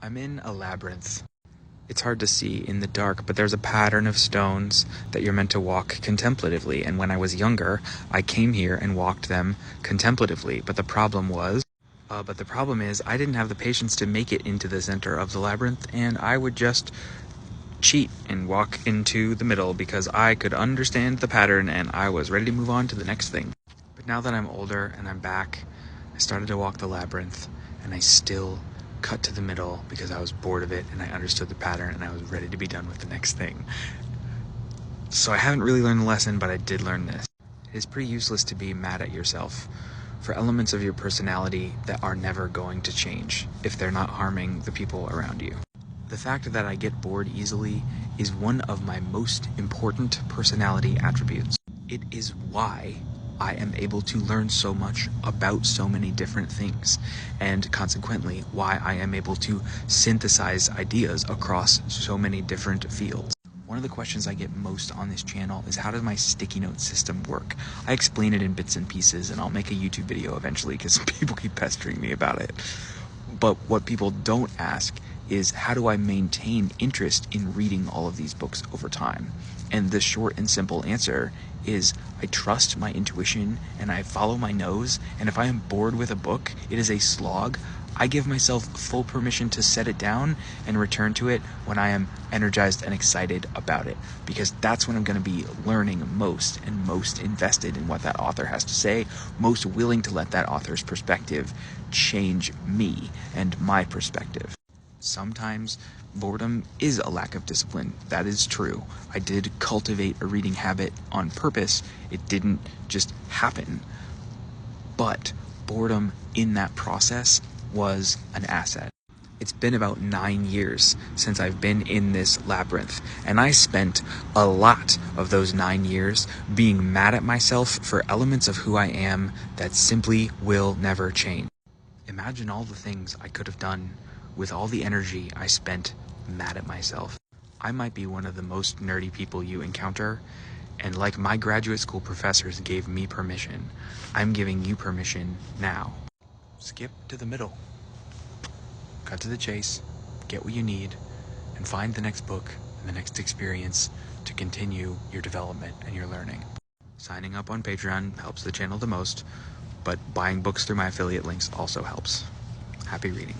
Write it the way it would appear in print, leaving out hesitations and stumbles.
I'm in a labyrinth. It's hard to see in the dark, but there's a pattern of stones that you're meant to walk contemplatively. And when I was younger, I came here and walked them contemplatively. But the problem is I didn't have the patience to make it into the center of the labyrinth, and I would just cheat and walk into the middle because I could understand the pattern and I was ready to move on to the next thing. But now that I'm older and I'm back, I started to walk the labyrinth, and I still cut to the middle because I was bored of it and I understood the pattern and I was ready to be done with the next thing. So I haven't really learned the lesson, but I did learn this. It is pretty useless to be mad at yourself for elements of your personality that are never going to change if they're not harming the people around you. The fact that I get bored easily is one of my most important personality attributes. It is why I am able to learn so much about so many different things, and consequently why I am able to synthesize ideas across so many different fields. One of the questions I get most on this channel is, how does my sticky note system work? I explain it in bits and pieces, and I'll make a YouTube video eventually because people keep pestering me about it. But what people don't ask is, how do I maintain interest in reading all of these books over time? And the short and simple answer is, I trust my intuition and I follow my nose, and if I am bored with a book, it is a slog, I give myself full permission to set it down and return to it when I am energized and excited about it, because that's when I'm going to be learning most and most invested in what that author has to say, most willing to let that author's perspective change me and my perspective. Sometimes boredom is a lack of discipline. That is true. I did cultivate a reading habit on purpose. It didn't just happen. But boredom in that process was an asset. It's been about 9 years since I've been in this labyrinth, and I spent a lot of those 9 years being mad at myself for elements of who I am that simply will never change. Imagine all the things I could have done with all the energy I spent mad at myself. I might be one of the most nerdy people you encounter, and like my graduate school professors gave me permission, I'm giving you permission now. Skip to the middle. Cut to the chase, get what you need, and find the next book and the next experience to continue your development and your learning. Signing up on Patreon helps the channel the most, but buying books through my affiliate links also helps. Happy reading.